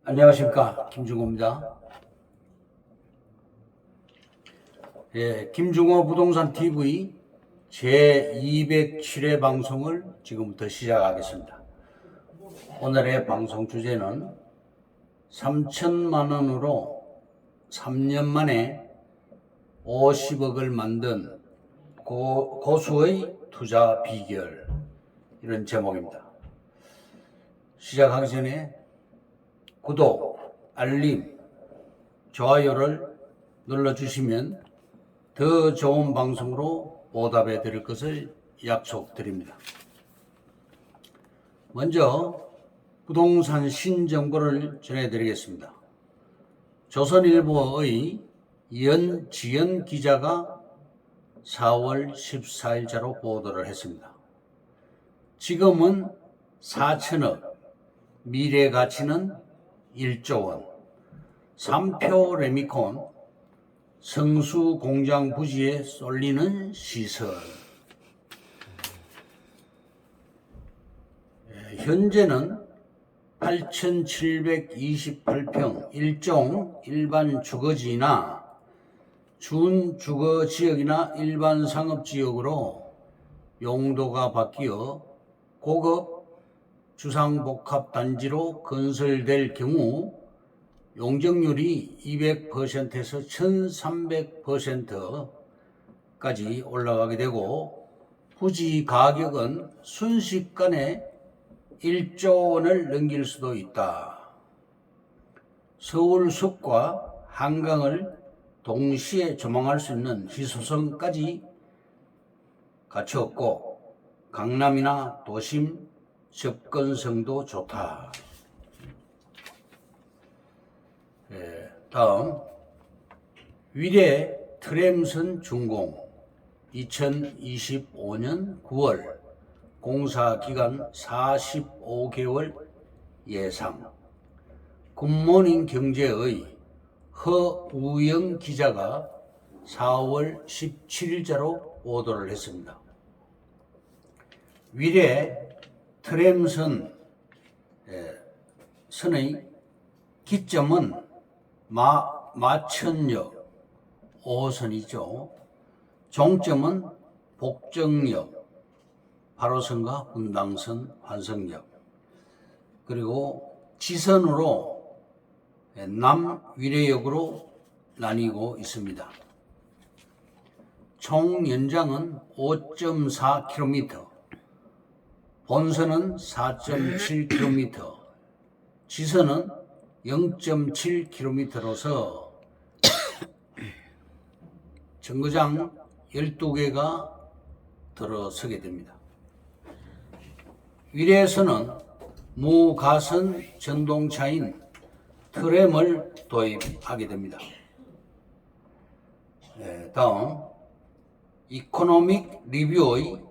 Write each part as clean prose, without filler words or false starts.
안녕하십니까, 김중호입니다. 김중호 부동산 TV 제207회 방송을 지금부터 시작하겠습니다. 오늘의 방송 주제는 3천만 원으로 3년 만에 50억을 만든 고수의 투자 비결, 이런 제목입니다. 시작하기 전에 구독, 알림, 좋아요를 눌러주시면 더 좋은 방송으로 보답해 드릴 것을 약속드립니다. 먼저 부동산 신정보를 전해드리겠습니다. 조선일보의 연지연 기자가 4월 14일자로 보도를 했습니다. 지금은 4천억, 미래 가치는 1조 원, 3표 레미콘, 성수 공장 부지에 쏠리는 시설. 현재는 8,728평 일종 일반 주거지나 준주거지역이나 일반 상업지역으로 용도가 바뀌어 고급 주상복합단지로 건설될 경우 용적률이 200%에서 1300%까지 올라가게 되고, 부지 가격은 순식간에 1조 원을 넘길 수도 있다. 서울 숲과 한강을 동시에 조망할 수 있는 희소성까지 갖추었고, 강남이나 도심 접근성도 좋다. 다음, 위례 트램선 준공 2025년 9월, 공사기간 45개월 예상. 굿모닝 경제의 허우영 기자가 4월 17일자로 보도를 했습니다. 위례 트램선 선의 기점은 마천역 5호선이죠. 종점은 복정역, 8호선과 분당선, 환성역, 그리고 지선으로 남위례역으로 나뉘고 있습니다. 총 연장은 5.4km, 본선은 4.7km, 지선은 0.7km로서 정거장 12개가 들어서게 됩니다. 위례에서는 무가선 전동차인 트램을 도입하게 됩니다. 다음, 이코노믹 리뷰의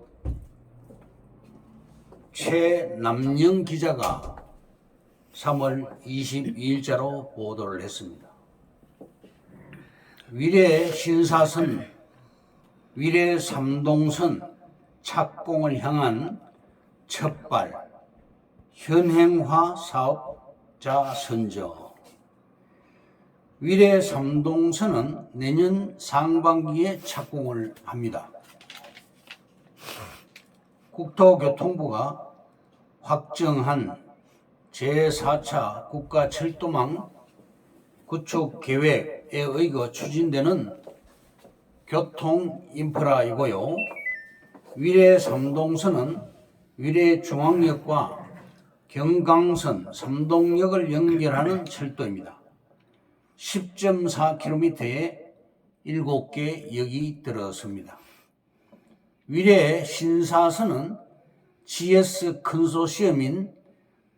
최남영 기자가 3월 22일자로 보도를 했습니다. 위례 신사선, 위례 삼동선 착공을 향한 첫발, 현행화 사업자 선정. 위례 삼동선은 내년 상반기에 착공을 합니다. 국토교통부가 확정한 제4차 국가철도망 구축 계획에 의거 추진되는 교통인프라이고요. 위례 삼동선은 위례 중앙역과 경강선 삼동역을 연결하는 철도입니다. 10.4km에 7개 역이 들어섭니다. 위례 신사선은 GS 컨소시엄인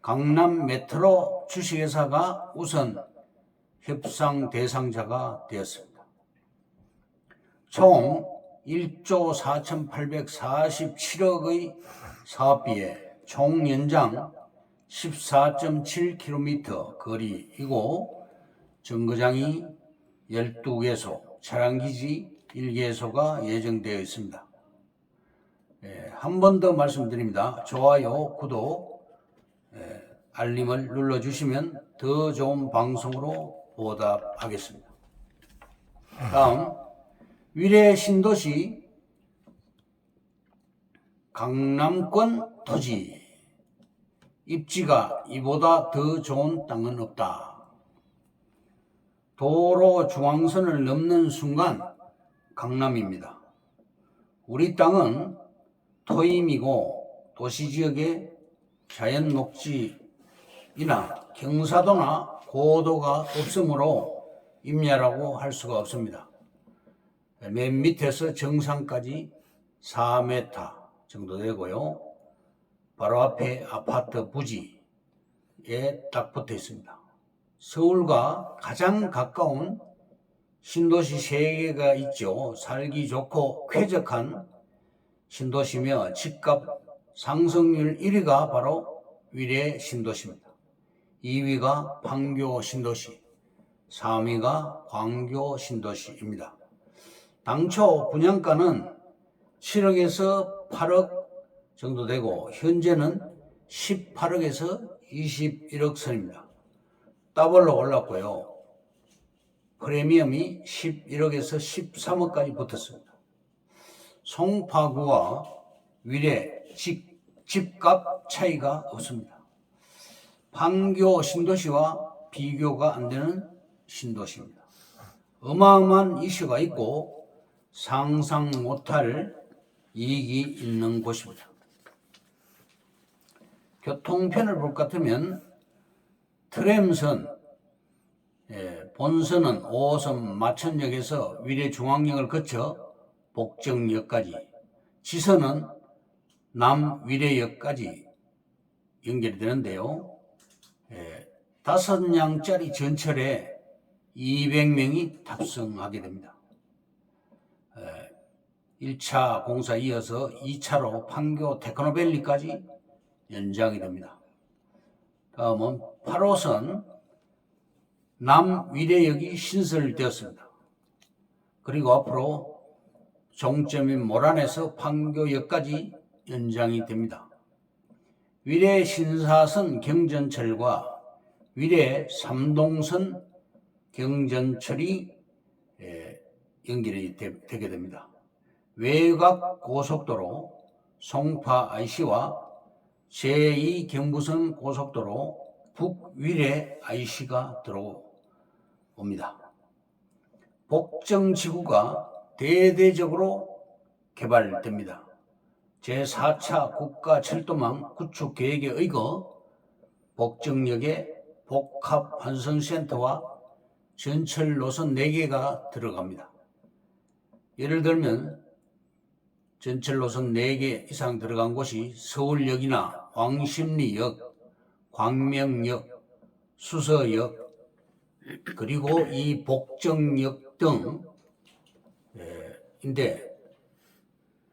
강남 메트로 주식회사가 우선 협상 대상자가 되었습니다. 총 1조 4,847억의 사업비에 총 연장 14.7km 거리이고, 정거장이 12개소, 차량기지 1개소가 예정되어 있습니다. 한 번 더 말씀드립니다. 좋아요, 구독, 알림을 눌러주시면 더 좋은 방송으로 보답하겠습니다. 다음 위례 신도시 강남권 토지 입지가 이보다 더 좋은 땅은 없다. 도로 중앙선을 넘는 순간 강남입니다. 우리 땅은 토임이고 도시지역에 자연 녹지이나 경사도나 고도가 없으므로 임야라고 할 수가 없습니다. 맨 밑에서 정상까지 4m 정도 되고요. 바로 앞에 아파트 부지에 딱 붙어 있습니다. 서울과 가장 가까운 신도시 3개가 있죠. 살기 좋고 쾌적한 신도시며 집값 상승률 1위가 바로 위례 신도시입니다. 2위가 판교 신도시, 3위가 광교 신도시입니다. 당초 분양가는 7억에서 8억 정도 되고 현재는 18억에서 21억 선입니다. 더블로 올랐고요. 프리미엄이 11억에서 13억까지 붙었습니다. 송파구와 위례 집값 차이가 없습니다. 판교 신도시와 비교가 안 되는 신도시입니다. 어마어마한 이슈가 있고 상상 못할 이익이 있는 곳입니다. 교통편을 볼 것 같으면 트램선, 본선은 5호선 마천역에서 위례중앙역을 거쳐 복정역까지, 지선은 남위례역까지 연결이 되는데요. 5량짜리 전철에 200명이 탑승하게 됩니다. 1차 공사 이어서 2차로 판교 테크노밸리까지 연장이 됩니다. 다음은 8호선 남위례역이 신설되었습니다. 그리고 앞으로 종점인 모란에서 판교역까지 연장이 됩니다. 위례 신사선 경전철과 위례 삼동선 경전철이 연결이 되게 됩니다. 외곽 고속도로 송파 IC와 제2경부선 고속도로 북위례 IC가 들어옵니다. 복정지구가 대대적으로 개발됩니다. 제4차 국가철도망 구축 계획에 의거 복정역에 복합환승센터와 전철 노선 4개가 들어갑니다. 예를 들면 전철 노선 4개 이상 들어간 곳이 서울역이나 왕십리역, 광명역, 수서역, 그리고 이 복정역 등인데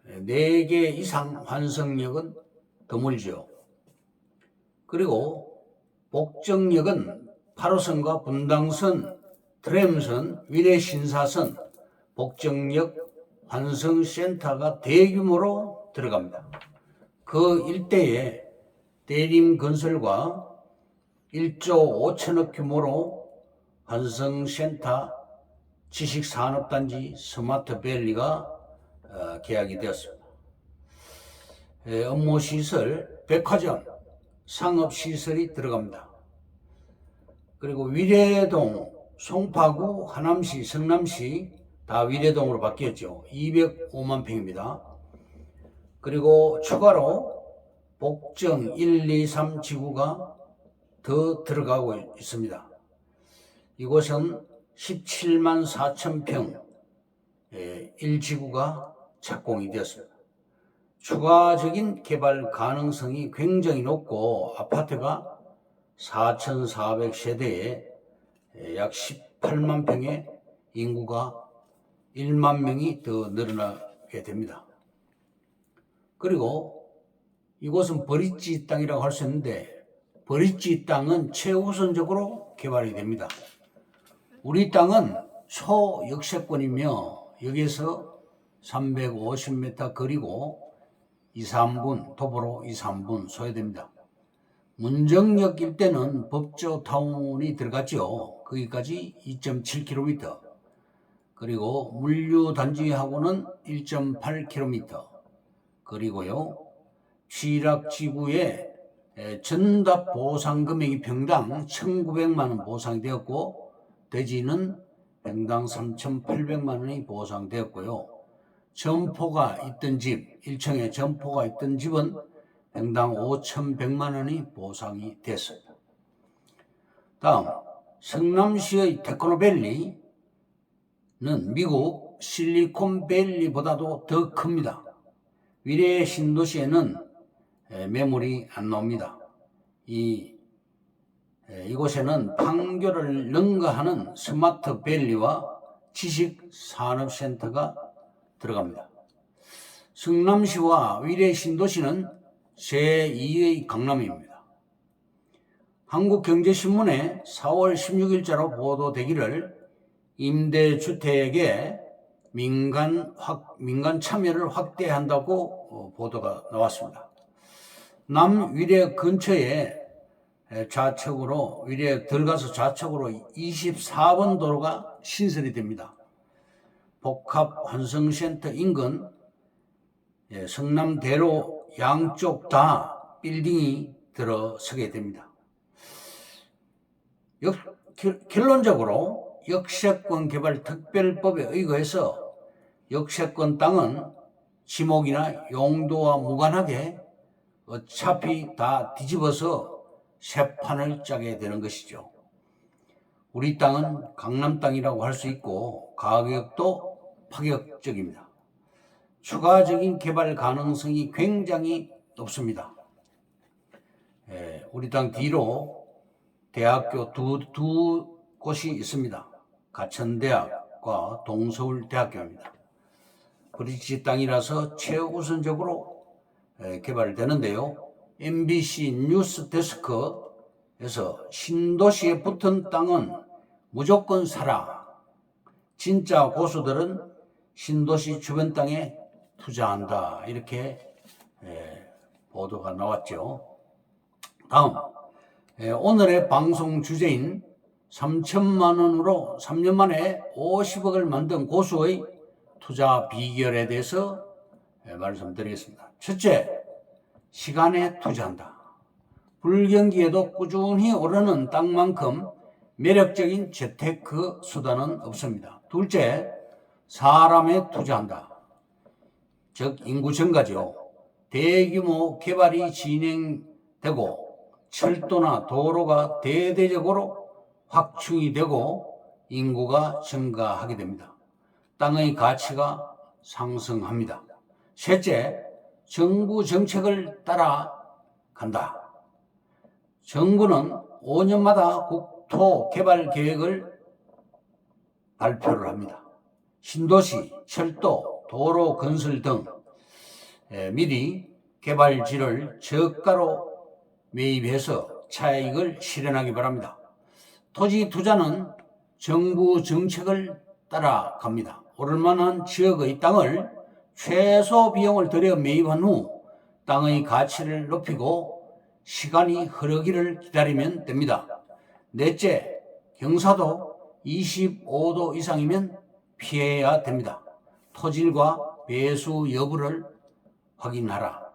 4개 이상 환승역은 드물죠. 그리고 복정역은 8호선과 분당선, 트램선, 위례신사선, 복정역 환승센터가 대규모로 들어갑니다. 그 일대에 대림건설과 1조 5천억 규모로 환승센터, 지식산업단지, 스마트밸리가 계약이 되었습니다. 업무시설, 백화점, 상업시설이 들어갑니다. 그리고 위례동, 송파구, 하남시, 성남시 다 위례동으로 바뀌었죠. 205만 평입니다. 그리고 추가로 복정 1, 2, 3 지구가 더 들어가고 있습니다. 이곳은 17만 4천 평 1지구가 착공이 되었습니다. 추가적인 개발 가능성이 굉장히 높고 아파트가 4,400세대에 약 18만 평의 인구가 1만 명이 더 늘어나게 됩니다. 그리고 이곳은 버릿지 땅이라고 할 수 있는데 버릿지 땅은 최우선적으로 개발이 됩니다. 우리 땅은 초역세권이며 여기에서 350m 거리고 2, 3분, 도보로 2, 3분 소요됩니다. 문정역 일대는 법조타운이 들어갔죠. 거기까지 2.7km. 그리고 물류단지하고는 1.8km. 그리고요, 취락지구에 전답 보상 금액이 평당 1,900만 원 보상이 되었고, 대지는 평당 3,800만 원이 보상되었고요. 점포가 있던 집, 1층에 점포가 있던 집은 평당 5,100만 원이 보상이 됐습니다. 다음, 성남시의 테크노밸리는 미국 실리콘밸리보다도 더 큽니다. 위례 신도시에는 매물이 안 나옵니다. 이곳에는 판교를 능가하는 스마트밸리와 지식산업센터가 들어갑니다. 성남시와 위례 신도시는 제2의 강남입니다. 한국경제신문에 4월 16일자로 보도되기를 임대주택에 민간 참여를 확대한다고 보도가 나왔습니다. 남위례 근처에 위례 들어가서 좌측으로 24번 도로가 신설이 됩니다. 복합환승센터 인근 성남대로 양쪽 다 빌딩이 들어서게 됩니다. 결론적으로 역세권 개발 특별법에 의거해서 역세권 땅은 지목이나 용도와 무관하게 어차피 다 뒤집어서 새 판을 짜게 되는 것이죠. 우리 땅은 강남 땅이라고 할 수 있고 가격도 파격적입니다. 추가적인 개발 가능성이 굉장히 높습니다. 우리 땅 뒤로 대학교 두 곳이 있습니다. 가천대학과 동서울대학교입니다. 브릿지 땅이라서 최우선적으로 개발되는데요. MBC 뉴스 데스크에서 신도시에 붙은 땅은 무조건 사라. 진짜 고수들은 신도시 주변 땅에 투자한다. 이렇게 보도가 나왔죠. 다음, 오늘의 방송 주제인 3천만 원으로 3년 만에 50억을 만든 고수의 투자 비결에 대해서 말씀드리겠습니다. 첫째, 시간에 투자한다. 불경기에도 꾸준히 오르는 땅만큼 매력적인 재테크 수단은 없습니다. 둘째, 사람에 투자한다. 즉 인구 증가죠. 대규모 개발이 진행되고 철도나 도로가 대대적으로 확충이 되고 인구가 증가하게 됩니다. 땅의 가치가 상승합니다. 셋째, 정부 정책을 따라간다. 정부는 5년마다 국토 개발 계획을 발표를 합니다. 신도시, 철도, 도로 건설 등 미리 개발지를 저가로 매입해서 차익을 실현하기 바랍니다. 토지 투자는 정부 정책을 따라갑니다. 오를만한 지역의 땅을 최소 비용을 들여 매입한 후 땅의 가치를 높이고 시간이 흐르기를 기다리면 됩니다. 넷째, 경사도 25도 이상이면 피해야 됩니다. 토질과 배수 여부를 확인하라.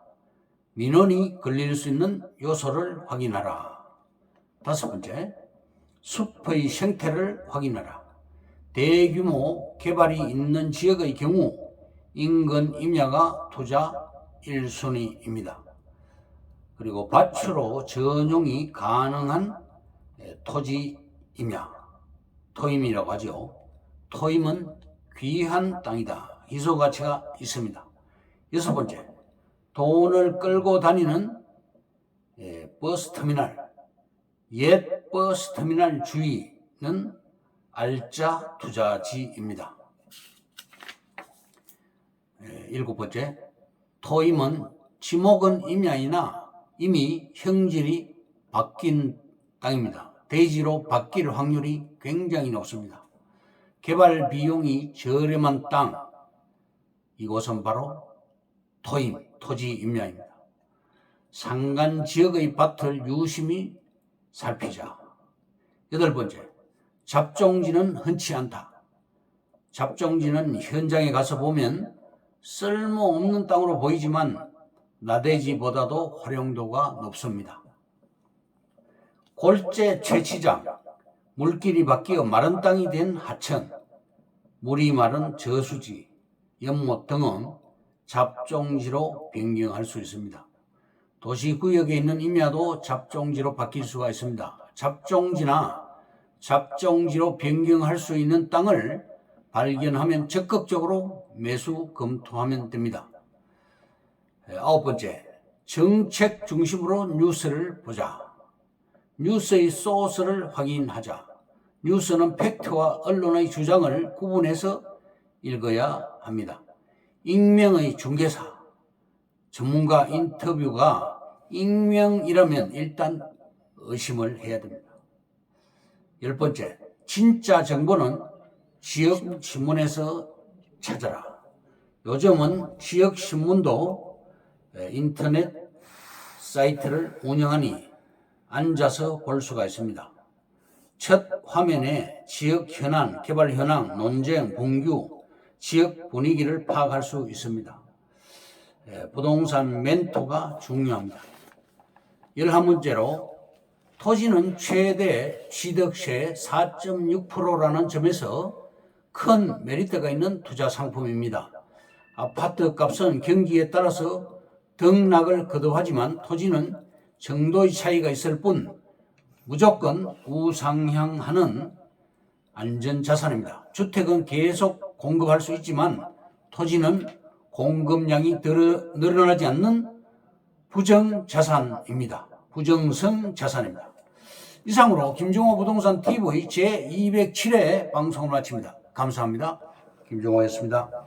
민원이 걸릴 수 있는 요소를 확인하라. 다섯 번째, 숲의 생태를 확인하라. 대규모 개발이 있는 지역의 경우 인근 임야가 투자 1순위입니다. 그리고 밭으로 전용이 가능한 토지 임야, 토임이라고 하죠. 토임은 귀한 땅이다. 희소 가치가 있습니다. 여섯 번째, 돈을 끌고 다니는 버스터미널, 옛 버스터미널 주위는 알짜 투자지입니다. 일곱 번째, 토임은 지목은 임야이나 이미 형질이 바뀐 땅입니다. 대지로 바뀔 확률이 굉장히 높습니다. 개발 비용이 저렴한 땅, 이곳은 바로 토임, 토지 임야입니다. 상간 지역의 밭을 유심히 살피자. 8번째, 잡종지는 흔치 않다. 잡종지는 현장에 가서 보면 쓸모없는 땅으로 보이지만 나대지보다도 활용도가 높습니다. 골재 채취장, 물길이 바뀌어 마른 땅이 된 하천, 물이 마른 저수지, 연못 등은 잡종지로 변경할 수 있습니다. 도시구역에 있는 임야도 잡종지로 바뀔 수가 있습니다. 잡종지나 잡종지로 변경할 수 있는 땅을 발견하면 적극적으로 매수 검토하면 됩니다. 9번째, 정책 중심으로 뉴스를 보자. 뉴스의 소스를 확인하자. 뉴스는 팩트와 언론의 주장을 구분해서 읽어야 합니다. 익명의 중개사, 전문가 인터뷰가 익명이라면 일단 의심을 해야 됩니다. 10번째, 진짜 정보는 지역신문에서 찾아라. 요즘은 지역신문도 인터넷 사이트를 운영하니 앉아서 볼 수가 있습니다. 첫 화면에 지역 현안, 개발 현황, 논쟁, 분규, 지역 분위기를 파악할 수 있습니다. 부동산 멘토가 중요합니다. 11번째로 토지는 최대 취득세 4.6%라는 점에서 큰 메리트가 있는 투자 상품입니다. 아파트 값은 경기에 따라서 등락을 거듭하지만 토지는 정도의 차이가 있을 뿐 무조건 우상향하는 안전자산입니다. 주택은 계속 공급할 수 있지만 토지는 공급량이 늘어나지 않는 부정자산입니다. 부정성 자산입니다. 이상으로 김종호 부동산 TV 제207회 방송을 마칩니다. 감사합니다. 김종호였습니다.